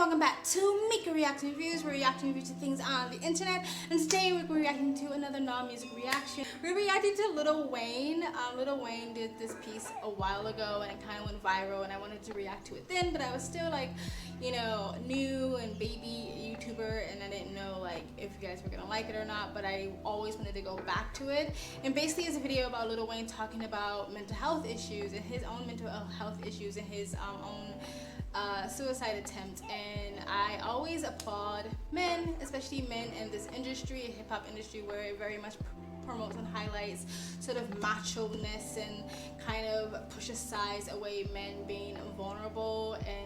welcome back to Mika Reaction Reviews. We're reacting reviews to things on the internet, and today we're reacting to another non-music reaction. We're reacting to Lil Wayne. Lil Wayne did this piece a while ago and it kind of went viral, and I wanted to react to it then, but I was still like, you know, new and baby YouTuber, and I didn't know like if you guys were gonna like it or not, but I always wanted to go back to it. And basically it's a video about Lil Wayne talking about mental health issues and his own mental health issues and his own suicide attempt. And I always applaud men, especially men in this industry, hip-hop industry, where it very much promotes and highlights sort of macho-ness and kind of pushes sides away men being vulnerable and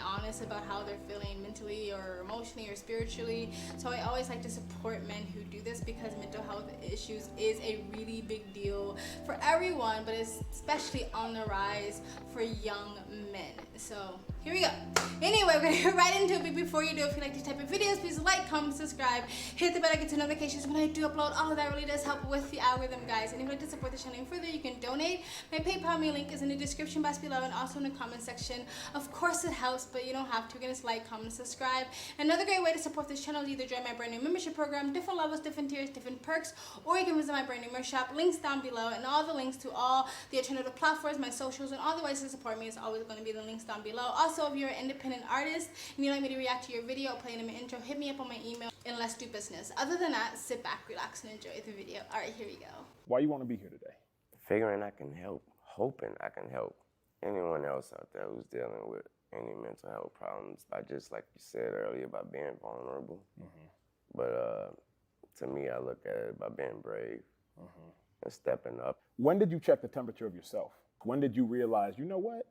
honest about how they're feeling mentally or emotionally or spiritually. So I always like to support men who do this, because mental health issues is a really big deal for everyone, but it's especially on the rise for young men. So here we go. Anyway, we're gonna get right into it, but before you do, if you like these type of videos, please like, comment, subscribe, hit the bell to get to notifications when I do upload. All of that really does help with the algorithm, guys. And if you'd like to support the channel even further, you can donate. My PayPal link is in the description box below and also in the comment section. Of course it helps, but you don't have to. Again, it's like, comment, subscribe. Another great way to support this channel is either join my brand new membership program, different levels, different tiers, different perks, or you can visit my brand new merch shop. Links down below, and all the links to all the alternative platforms, my socials, and all the ways to support me is always going to be the links down below. Also, if you're an independent artist and you'd like me to react to your video or play it in my intro, hit me up on my email, and let's do business. Other than that, sit back, relax, and enjoy the video. All right, here we go. Why you want to be here today? Figuring I can help, hoping I can help anyone else out there who's dealing with any mental health problems by, just like you said earlier, by being vulnerable. But to me, I look at it by being brave and stepping up. When did you check the temperature of yourself? When did you realize, you know what?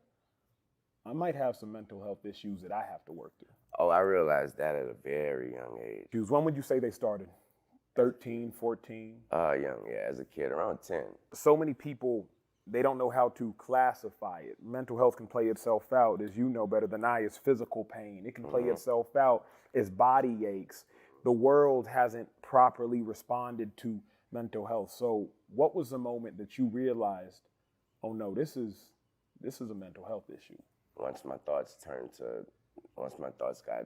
I might have some mental health issues that I have to work through. Oh, I realized that at a very young age. When would you say they started? 13, 14? Young, yeah, as a kid, around 10. So many people, they don't know how to classify it. Mental health can play itself out, as you know better than I, as physical pain. It can play itself out as body aches. The world hasn't properly responded to mental health. So what was the moment that you realized, oh no, this is a mental health issue? Once my thoughts got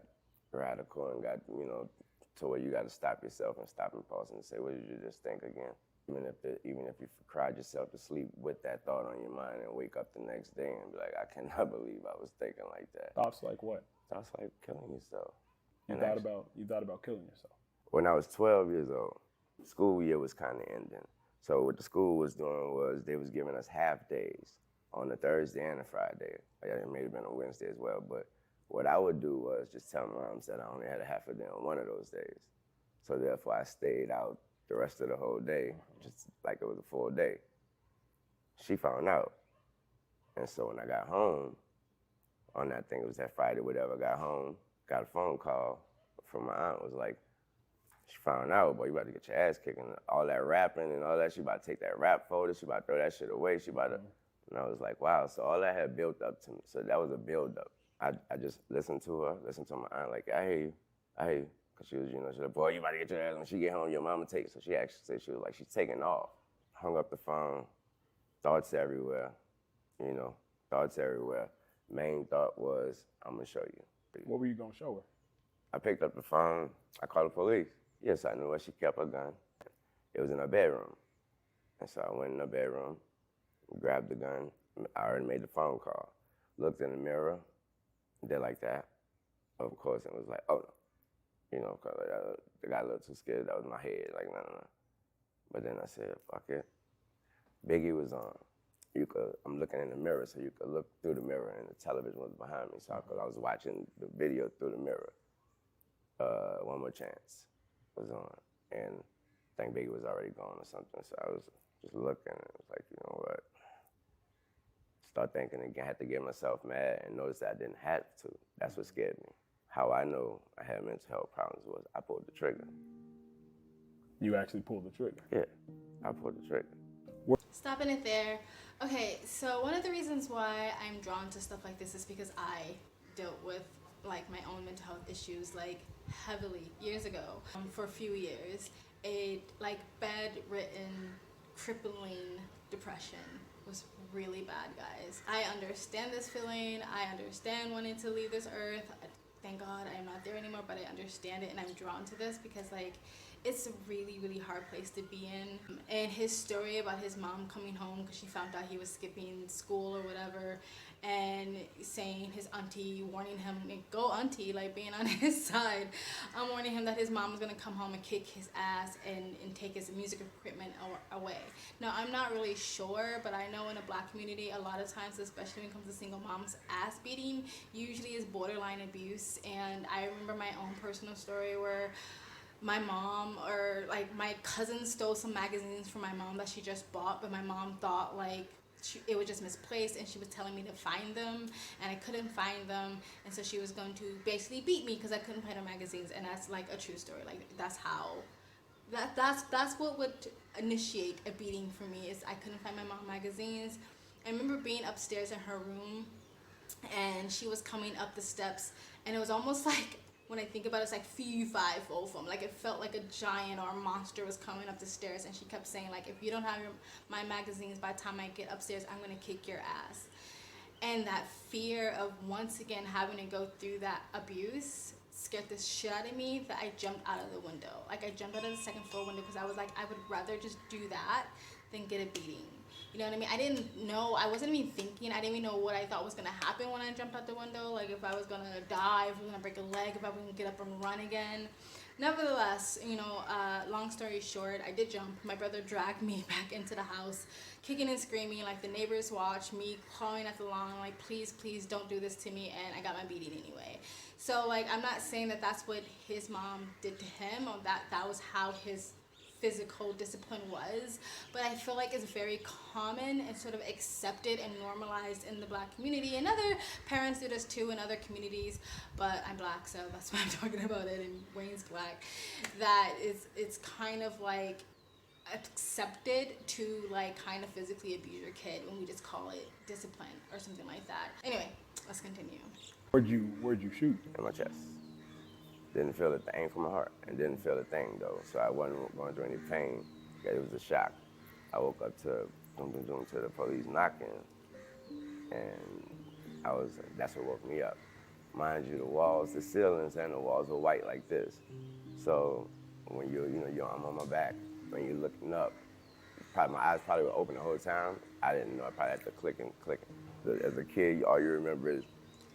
radical and got, you know, to where you got to stop yourself and stop and pause and say, what did you just think again? Even if you cried yourself to sleep with that thought on your mind and wake up the next day and be like, I cannot believe I was thinking like that. Thoughts like what? Thoughts like killing yourself. You thought about killing yourself? When I was 12 years old, school year was kind of ending. So what the school was doing was they was giving us half days on a Thursday and a Friday. It may have been a Wednesday as well, but what I would do was just tell my mom that I only had a half a day on one of those days. So therefore I stayed out the rest of the whole day, just like it was a full day. She found out. And so when I got home, on that thing, it was that Friday, whatever, I got home, got a phone call from my aunt, was like, she found out, boy, you about to get your ass kicked, and all that rapping and all that, she about to take that rap folder, she about to throw that shit away, she about to, and I was like, wow, so all that had built up to me. So that was a build up. I just listened to her, listened to my aunt, like, I hear you. Cause she was, you know, she was like, boy, you about to get your ass, when she get home, your mama take it. So she actually said, she was like, she's taking off. Hung up the phone, thoughts everywhere, you know, thoughts everywhere. Main thought was, I'm gonna show you. What were you gonna show her? I picked up the phone, I called the police. Yes, I knew where she kept her gun. It was in her bedroom. And so I went in her bedroom, grabbed the gun. I already made the phone call. Looked in the mirror, did like that. Of course, it was like, oh no. You know, cause I got a little too scared. That was my head, like, no. But then I said, fuck it. Biggie was on. I'm looking in the mirror, so you could look through the mirror, and the television was behind me. So I was watching the video through the mirror. One More Chance was on, and I think Biggie was already gone or something. So I was just looking, and it was like, you know what? Start thinking again, had to get myself mad and notice that I didn't have to. That's what scared me. How I know I had mental health problems was I pulled the trigger. You actually pulled the trigger? Yeah, I pulled the trigger. Stopping it there. Okay, so one of the reasons why I'm drawn to stuff like this is because I dealt with like my own mental health issues like heavily years ago for a few years. Like bedridden, crippling depression was really bad, guys. I understand this feeling. I understand wanting to leave this earth. thank God I'm not there anymore, but I understand it and I'm drawn to this because like it's a really, really hard place to be in. And his story about his mom coming home because she found out he was skipping school or whatever, and saying his auntie, warning him, go auntie, like being on his side, warning him that his mom was gonna come home and kick his ass and take his music equipment away. Now, I'm not really sure, but I know in a black community, a lot of times, especially when it comes to single moms, ass beating usually is borderline abuse. And I remember my own personal story where my mom or like my cousin stole some magazines from my mom that she just bought, but my mom thought like it was just misplaced, and she was telling me to find them, and I couldn't find them, and so she was going to basically beat me because I couldn't find her magazines. And that's like a true story. Like that's how that's what would initiate a beating for me, is I couldn't find my mom magazines. I remember being upstairs in her room, and she was coming up the steps, and it was almost like, when I think about it, it's like fee fi fo fum. Like it felt like a giant or a monster was coming up the stairs, and she kept saying like, if you don't have my magazines by the time I get upstairs, I'm gonna kick your ass. And that fear of once again having to go through that abuse scared the shit out of me, that I jumped out of the window. Like I jumped out of the second floor window because I was like, I would rather just do that than get a beating. You know what I mean? I didn't know, I wasn't even thinking, I didn't even know what I thought was gonna happen when I jumped out the window. Like if I was gonna die, if I was gonna break a leg, if I was gonna get up and run again. Nevertheless, you know, long story short, I did jump. My brother dragged me back into the house, kicking and screaming, like the neighbors watched me clawing at the lawn, like please, please don't do this to me, and I got my beating anyway. So like, I'm not saying that that's what his mom did to him, or that was how his physical discipline was, but I feel like it's very common and sort of accepted and normalized in the black community, and other parents do this too in other communities, but I'm black, so that's why I'm talking about it, and Wayne's black. That it's kind of like accepted to like kind of physically abuse your kid when we just call it discipline or something like that. Anyway, let's continue. Where'd you shoot? In my chest. Didn't feel a thing from my heart, and didn't feel a thing though. So I wasn't going through any pain. It was a shock. I woke up to the police knocking, and that's what woke me up. Mind you, the walls, the ceilings, and the walls were white like this. So when I'm on my back, when you're looking up, probably my eyes probably were open the whole time. I didn't know. I probably had to click. As a kid, all you remember is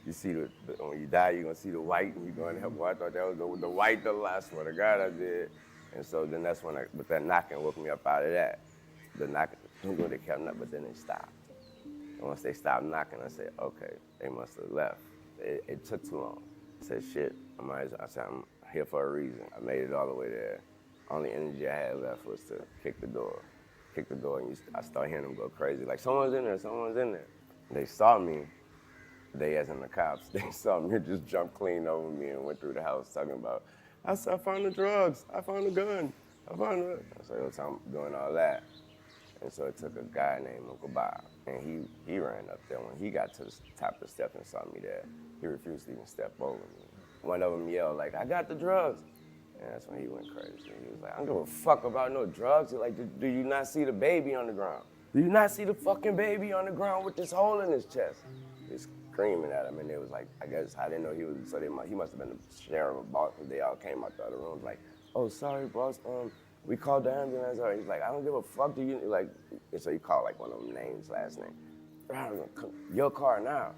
you see when you die, you're gonna see the white, and you're gonna have. Well, I thought that was the white. The last one, the God I did, and so then that's when with that knocking woke me up out of that. The knocking, they kept knocking, but then they stopped. And once they stopped knocking, I said, okay, they must have left. It took too long. I said, shit. I said, I'm here for a reason. I made it all the way there. Only energy I had left was to kick the door. And I started hearing them go crazy. Like, someone's in there, someone's in there. They saw me. They, as in the cops, they saw me just jump clean over me and went through the house talking about, I found the drugs, I found the gun, I found the... So I'm doing all that. And so it took a guy named Uncle Bob, and he ran up there. When he got to the top of the steps and saw me there, he refused to even step over me. One of them yelled like, I got the drugs. And that's when he went crazy. He was like, I don't give a fuck about no drugs. He's like, do you not see the baby on the ground? Do you not see the fucking baby on the ground with this hole in his chest? He's screaming at him, and it was like, I guess, I didn't know he was, so he must have been the sheriff or boss, because they all came out the other room, like, oh, sorry, boss, we called the ambulance. He's like, I don't give a fuck, do you, like, and so he called like one of them names, last name. Your car now.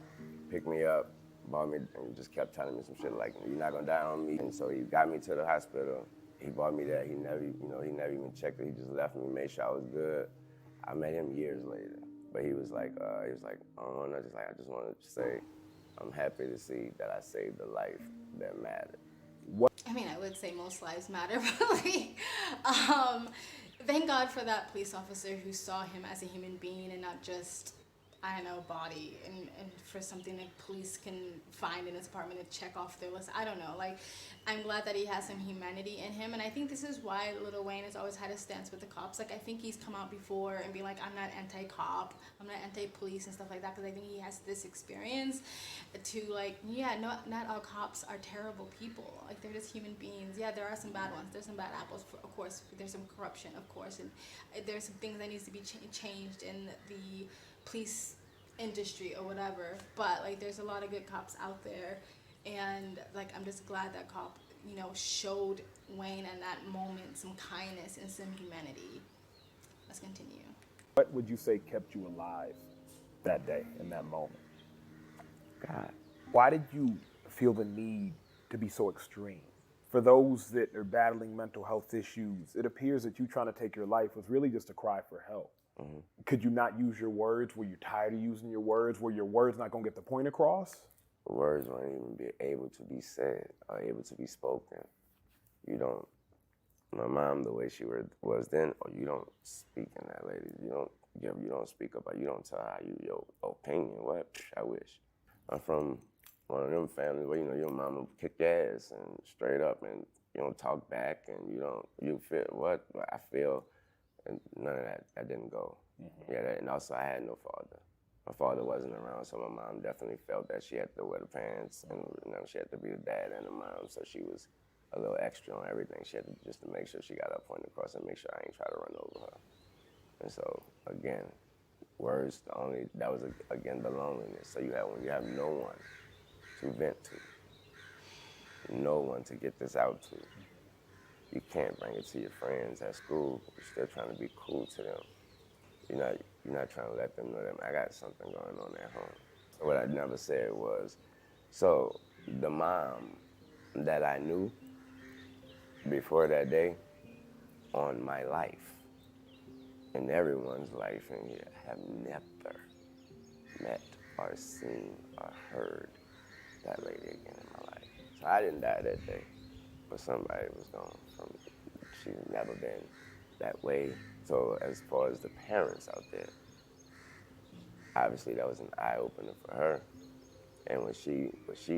Picked me up, bought me, and just kept telling me some shit like, you're not gonna die on me. And so he got me to the hospital. He bought me that. He never even checked it. He just left me, made sure I was good. I met him years later. But he was like, I just wanted to say, I'm happy to see that I saved a life that mattered. I mean, I would say most lives matter, but like, thank God for that police officer who saw him as a human being and not just, I don't know, body, and for something that police can find in his apartment to check off their list. I don't know, like, I'm glad that he has some humanity in him, and I think this is why Lil Wayne has always had a stance with the cops. Like, I think he's come out before and be like, I'm not anti-cop, I'm not anti-police and stuff like that, because I think he has this experience to, like, yeah, not all cops are terrible people. Like, they're just human beings. Yeah, there are some bad ones, there's some bad apples, of course, there's some corruption, of course, and there's some things that needs to be changed in the police industry or whatever, but like there's a lot of good cops out there, And like, I'm just glad that cop, showed Wayne in that moment some kindness and some humanity. Let's continue. What would you say kept you alive that day, in that moment? God. Why did you feel the need to be so extreme? For those that are battling mental health issues, it appears that you trying to take your life was really just a cry for help. Mm-hmm. Could you not use your words? Were you tired of using your words? Were your words not going to get the point across? The words weren't even be able to be said or able to be spoken. You don't, my mom, the way she was then, or you don't speak in that lady. You don't speak about, you don't tell her your opinion. What? I wish. I'm from one of them families where, your mama kick your ass and straight up, and you don't talk back, and you feel what I feel, and none of that didn't go. Mm-hmm. Yeah, and also I had no father. My father wasn't around, so my mom definitely felt that she had to wear the pants, and she had to be the dad and the mom, so she was a little extra on everything. She had to just to make sure she got her point across and make sure I ain't try to run over her. And so again, words that was again the loneliness. So when you have no one to vent to, no one to get this out to, you can't bring it to your friends at school. You're still trying to be cool to them. You're not trying to let them know that I got something going on at home. So what I never said was, so the mom that I knew before that day on my life and everyone's life in here have never met or seen or heard that lady again in my life. So I didn't die that day, but somebody was gone from me. She's never been that way. So as far as the parents out there, obviously that was an eye-opener for her. And what she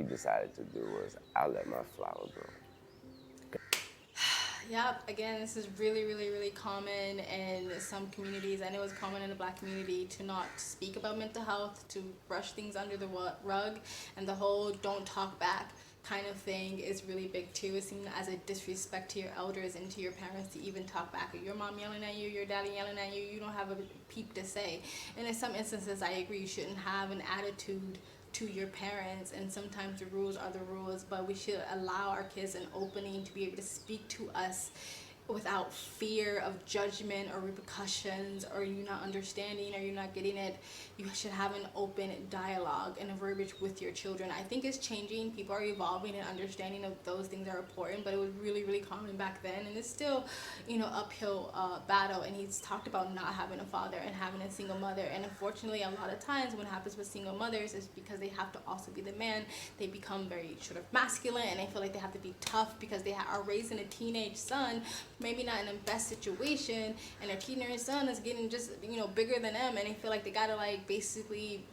decided to do was, I'll let my flower grow. Yep, again, this is really, really, really common in some communities. I know it's common in the Black community to not speak about mental health, to brush things under the rug, and the whole don't talk back kind of thing is really big too. It's seen as a disrespect to your elders and to your parents to even talk back. If your mom yelling at you, your daddy yelling at you, you don't have a peep to say. And in some instances, I agree, you shouldn't have an attitude to your parents, and sometimes the rules are the rules, but we should allow our kids an opening to be able to speak to us without fear of judgment or repercussions, or you not understanding or you're not getting it. You should have an open dialogue and a verbiage with your children. I think it's changing. People are evolving and understanding of those things are important, but it was really, really common back then, and it's still, uphill battle. And he's talked about not having a father and having a single mother. And unfortunately, a lot of times what happens with single mothers is because they have to also be the man, they become very sort of masculine, and they feel like they have to be tough because they are raising a teenage son, maybe not in the best situation, and their teenage son is getting just, bigger than them, and they feel like they gotta basically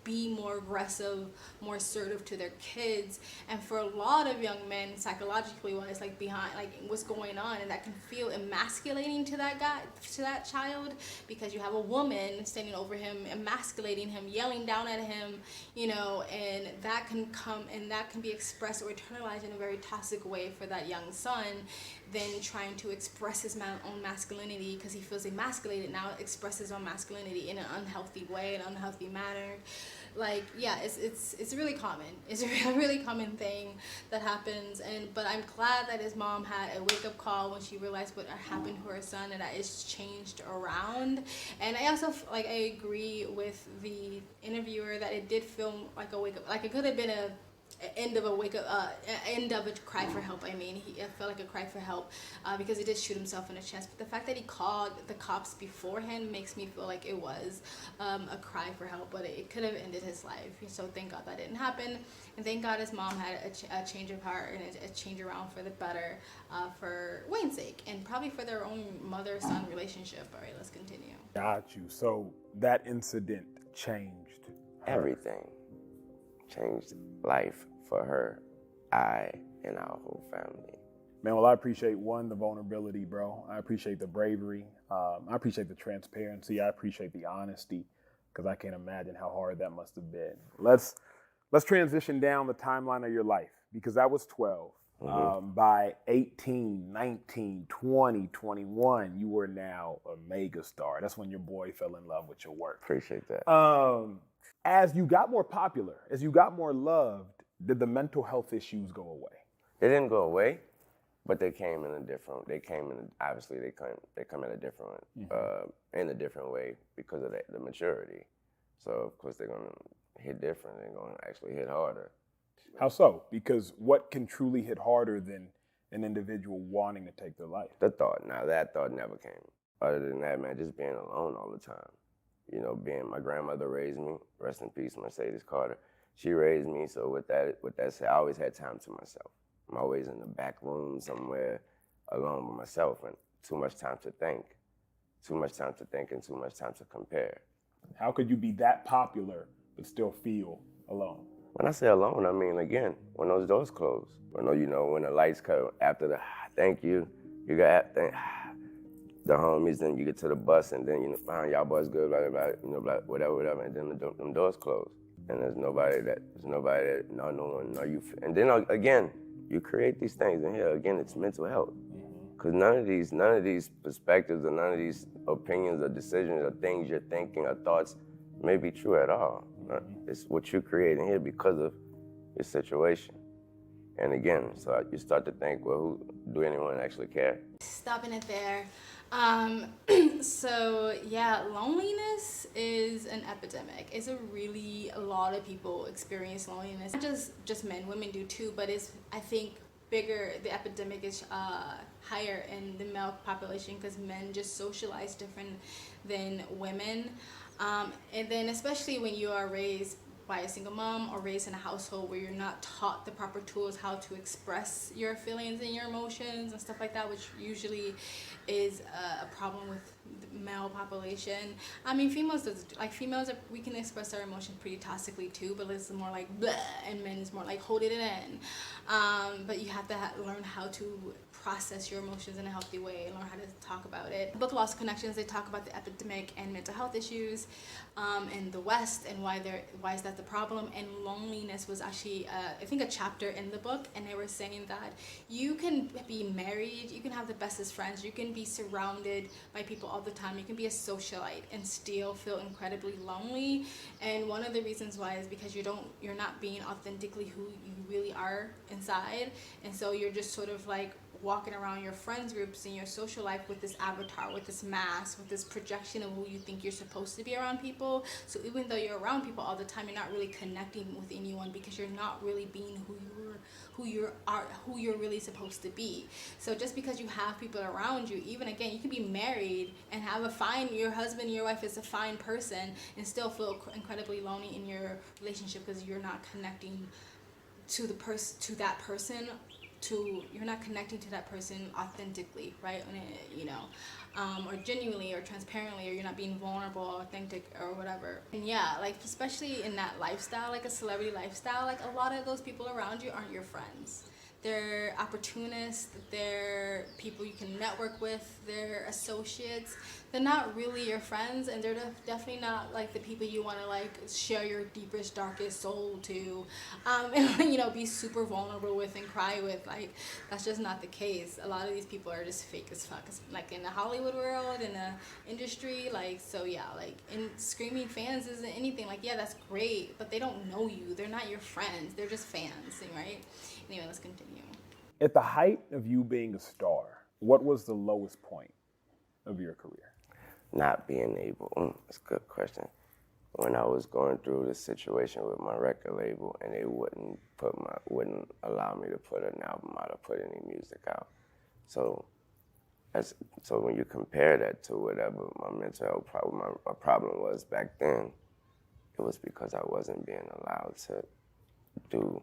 be more aggressive, more assertive to their kids. And for a lot of young men, psychologically wise, behind what's going on, and that can feel emasculating to that guy, to that child, because you have a woman standing over him, emasculating him, yelling down at him, and that can be expressed or internalized in a very toxic way for that young son, then trying to express his own masculinity because he feels emasculated now, express his own masculinity in an unhealthy way, an unhealthy manner. It's really common. It's a really common thing that happens. But I'm glad that his mom had a wake-up call when she realized what happened to her son, and that it's changed around. And I also I agree with the interviewer that it did feel like a wake-up, it could have been end of a cry for help. It felt like a cry for help because he did shoot himself in the chest. But the fact that he called the cops beforehand makes me feel like it was a cry for help, but it could have ended his life. So thank God that didn't happen, and thank God his mom had a change of heart and a change around for the better for Wayne's sake, and probably for their own mother-son relationship. All right, let's continue. Got you. So that incident changed her. Everything. Changed life for her, I, and our whole family. Man, well, I appreciate the vulnerability, bro. I appreciate the bravery. I appreciate the transparency. I appreciate the honesty, because I can't imagine how hard that must have been. Let's transition down the timeline of your life, because that was 12. Mm-hmm. By 18, 19, 20, 21, you were now a mega star. That's when your boy fell in love with your work. Appreciate that. As you got more popular, as you got more loved, Did the mental health issues go away? They didn't go away, but they came in a different. Obviously they come in a different in a different way because of the maturity. So of course they're gonna hit different. They're gonna actually hit harder. How so? Because what can truly hit harder than an individual wanting to take their life? That thought never came. Other than that, man, just being alone all the time. You know, my grandmother raised me. Rest in peace, Mercedes Carter. She raised me, so with that said, I always had time to myself. I'm always in the back room somewhere alone with myself, and too much time to think and too much time to compare. How could you be that popular but still feel alone? When I say alone, I mean, again, when those doors close. When the lights come, after the thank you, you got the homies, then you get to the bus, and then, y'all boys good, blah, blah, blah, blah, whatever, and then them doors close. And there's nobody that, no one, no you. And then again, you create these things, and here, again, it's mental health. Because none of these perspectives or none of these opinions or decisions or things you're thinking or thoughts may be true at all. It's what you create in here because of your situation. And again, so you start to think, well, do anyone actually care? Stopping it there. So yeah, loneliness is an epidemic. It's a lot of people experience loneliness. Not just men, women do too, but I think bigger, the epidemic is higher in the male population because men just socialize different than women. And then especially when you are raised by a single mom or raised in a household where you're not taught the proper tools how to express your feelings and your emotions and stuff like that, which usually is a problem with the male population. I mean, females, we can express our emotions pretty toxically too, but it's more like bleh, and men is more like hold it in. But you have to learn how to process your emotions in a healthy way and learn how to talk about it. The book Lost Connections, they talk about the epidemic and mental health issues in the West and why is that the problem. And loneliness was actually I think a chapter in the book, and they were saying that you can be married, you can have the bestest friends, you can be surrounded by people all the time, you can be a socialite and still feel incredibly lonely. And one of the reasons why is because you're not being authentically who you really are inside, and so you're just sort of like walking around your friends groups and your social life with this avatar, with this mask, with this projection of who you think you're supposed to be around people. So even though you're around people all the time, you're not really connecting with anyone because you're not really being who you're really supposed to be. So just because you have people around you, even again, you can be married and have your husband, your wife is a fine person and still feel incredibly lonely in your relationship because you're not connecting to that person. You're not connecting to that person authentically, right? Or genuinely or transparently, or you're not being vulnerable, authentic, or whatever. And yeah, like especially in that lifestyle, like a celebrity lifestyle, like a lot of those people around you aren't your friends. They're opportunists, they're people you can network with, they're associates. They're not really your friends, and they're definitely not like the people you want to like share your deepest, darkest soul to, and be super vulnerable with and cry with. Like that's just not the case. A lot of these people are just fake as fuck. Like in the Hollywood world, in the industry, like so yeah, like in screaming fans isn't anything. Like yeah, that's great, but they don't know you. They're not your friends. They're just fans, right? Anyway, let's continue. At the height of you being a star, what was the lowest point of your career? Not being able, that's a good question. When I was going through this situation with my record label and they wouldn't allow me to put an album out or put any music out. So when you compare that to whatever my mental health problem, my problem was back then, it was because I wasn't being allowed to do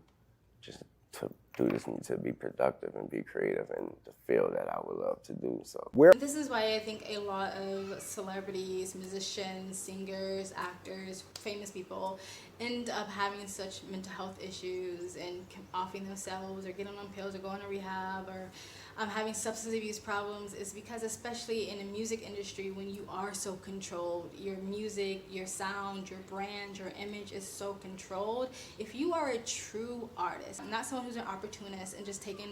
this, to be productive and be creative and to feel that I would love to do so. This is why I think a lot of celebrities, musicians, singers, actors, famous people end up having such mental health issues and offing themselves or getting on pills or going to rehab or having substance abuse problems is because, especially in the music industry, when you are so controlled, your music, your sound, your brand, your image is so controlled. If you are a true artist, not someone who's an opportunist opportunist and just taking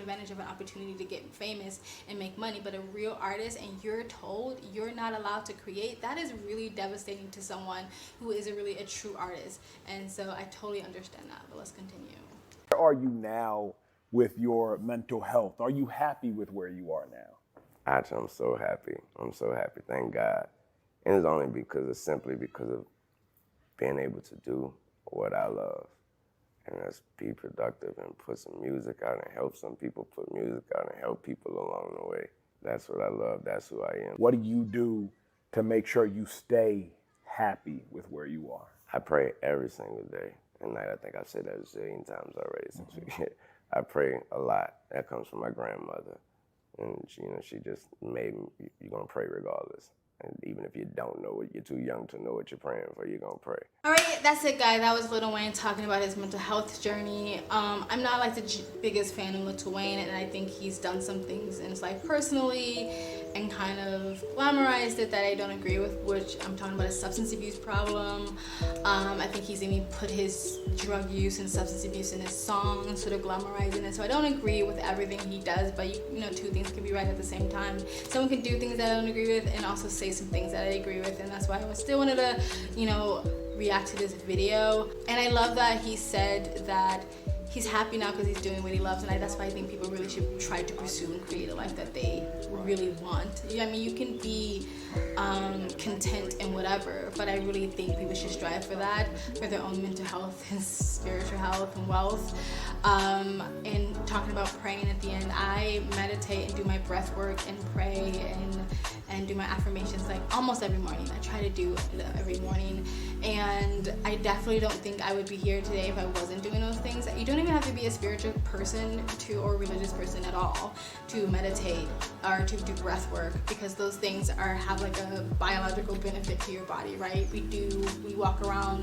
advantage of an opportunity to get famous and make money. But a real artist, and you're told you're not allowed to create, that is really devastating to someone who is really a true artist. And so I totally understand that, but let's continue. Where are you now with your mental health? Are you happy with where you are now? Actually, I'm so happy. I'm so happy, thank God. And it's only simply because of being able to do what I love. And that's be productive and put some music out and help some people put music out and help people along the way. That's what I love, that's who I am. What do you do to make sure you stay happy with where you are? I pray every single day. And I think I've said that a zillion times already since we get. I pray a lot. That comes from my grandmother. And she just made me, you're gonna pray regardless. And even if you don't know it, you're too young to know what you're praying for, you're gonna pray. All right, that's it, guys. That was Lil Wayne talking about his mental health journey. I'm not like the biggest fan of Lil Wayne, and I think he's done some things in his life personally and kind of glamorized it that I don't agree with, which I'm talking about a substance abuse problem. I think he's even put his drug use and substance abuse in his song, sort of glamorizing it. So I don't agree with everything he does, but two things can be right at the same time. Someone can do things that I don't agree with and also say some things that I agree with, and that's why I still wanted to, react to this video. And I love that he said that he's happy now because he's doing what he loves, and that's why I think people really should try to pursue and create a life that they really want. You can be content in whatever, but I really think people should strive for that, for their own mental health and spiritual health and wealth. And talking about praying at the end, I meditate and do my breath work and pray and do my affirmations like almost every morning. I try to do it every morning, and I definitely don't think I would be here today if I wasn't doing those things. You don't even have to be a spiritual person or a religious person at all to meditate or to do breath work, because those things have like a biological benefit to your body, right? We walk around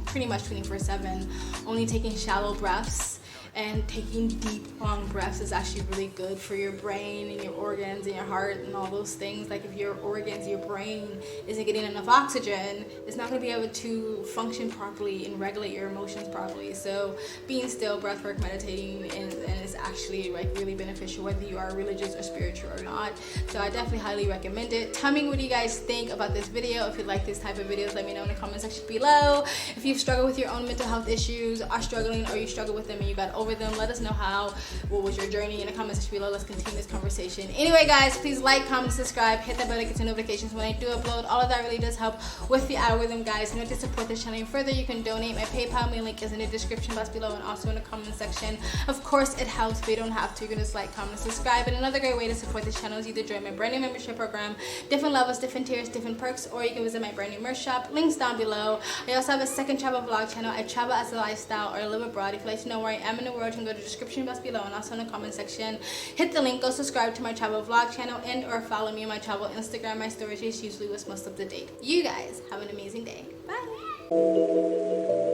pretty much 24/7 only taking shallow breaths, and taking deep, long breaths is actually really good for your brain and your organs and your heart and all those things. Like if your organs, your brain isn't getting enough oxygen, it's not going to be able to function properly and regulate your emotions properly. So being still, breath work, meditating, and is actually like really beneficial whether you are religious or spiritual or not. So I definitely highly recommend it. Tell me what you guys think about this video. If you like this type of videos, let me know in the comment section below. If you've struggled with your own mental health issues, are struggling, or you struggle with them and you got over them, let us know what was your journey in the comment section below. Let's continue this conversation. Anyway, guys, please like, comment, subscribe, hit that bell to get notifications when I do upload. All of that really does help with the algorithm, guys. In order to support this channel further, you can donate. My PayPal link is in the description box below and also in the comment section. Of course, it helps, but you don't have to. You can just like, comment, subscribe. And another great way to support this channel is either join my brand new membership program, different levels, different tiers, different perks, or you can visit my brand new merch shop. Links down below. I also have a second travel vlog channel. I travel as a lifestyle or live abroad. If you'd like to know where I am in the world, you can go to the description box below and also in the comment section. Hit the link, go subscribe to my travel vlog channel, and or follow me on my travel Instagram. My stories is usually what's most up to date. You guys have an amazing day. Bye.